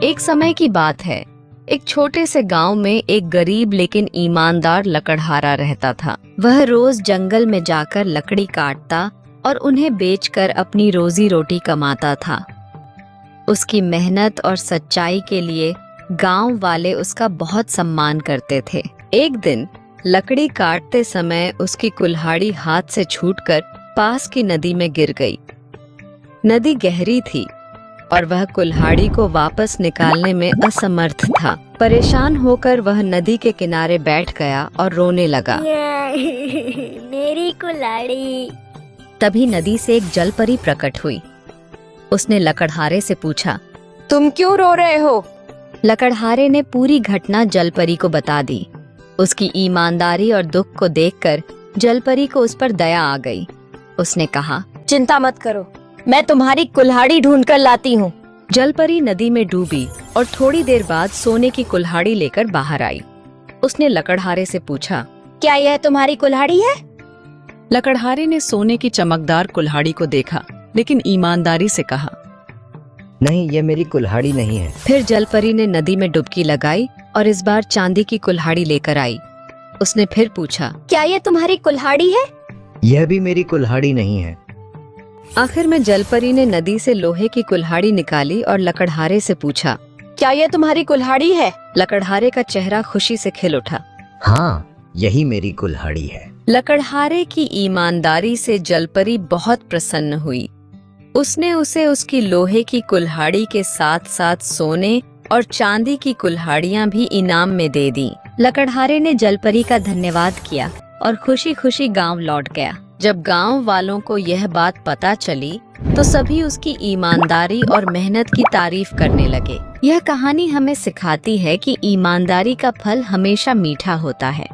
एक समय की बात है। एक छोटे से गांव में एक गरीब लेकिन ईमानदार लकड़हारा रहता था। वह रोज जंगल में जाकर लकड़ी काटता और उन्हें बेचकर अपनी रोजी रोटी कमाता था। उसकी मेहनत और सच्चाई के लिए गांव वाले उसका बहुत सम्मान करते थे। एक दिन लकड़ी काटते समय उसकी कुल्हाड़ी हाथ से छूटकर पास की नदी में गिर गई। नदी गहरी थी और वह कुल्हाड़ी को वापस निकालने में असमर्थ था। परेशान होकर वह नदी के किनारे बैठ गया और रोने लगा। मेरी कुल्हाड़ी। तभी नदी से एक जलपरी प्रकट हुई। उसने लकड़हारे से पूछा, तुम क्यों रो रहे हो? लकड़हारे ने पूरी घटना जलपरी को बता दी। उसकी ईमानदारी और दुख को देखकर जलपरी को उस पर दया आ गई। उसने कहा, चिंता मत करो, मैं तुम्हारी कुल्हाड़ी ढूंढ कर लाती हूँ। जलपरी नदी में डूबी और थोड़ी देर बाद सोने की कुल्हाड़ी लेकर बाहर आई। उसने लकड़हारे से पूछा, क्या यह तुम्हारी कुल्हाड़ी है? लकड़हारे ने सोने की चमकदार कुल्हाड़ी को देखा, लेकिन ईमानदारी से कहा, नहीं, ये मेरी कुल्हाड़ी नहीं है। फिर जलपरी ने नदी में डुबकी लगाई और इस बार चांदी की कुल्हाड़ी लेकर आई। उसने फिर पूछा, क्या यह तुम्हारी कुल्हाड़ी है? यह भी मेरी कुल्हाड़ी नहीं है। आखिर में जलपरी ने नदी से लोहे की कुल्हाड़ी निकाली और लकड़हारे से पूछा, क्या यह तुम्हारी कुल्हाड़ी है? लकड़हारे का चेहरा खुशी से खिल उठा। हाँ, यही मेरी कुल्हाड़ी है। लकड़हारे की ईमानदारी से जलपरी बहुत प्रसन्न हुई। उसने उसे उसकी लोहे की कुल्हाड़ी के साथ साथ सोने और चांदी की कुल्हाड़ियां भी इनाम में दे दी। लकड़हारे ने जलपरी का धन्यवाद किया और खुशी खुशी गांव लौट गया। जब गांव वालों को यह बात पता चली तो सभी उसकी ईमानदारी और मेहनत की तारीफ करने लगे। यह कहानी हमें सिखाती है कि ईमानदारी का फल हमेशा मीठा होता है।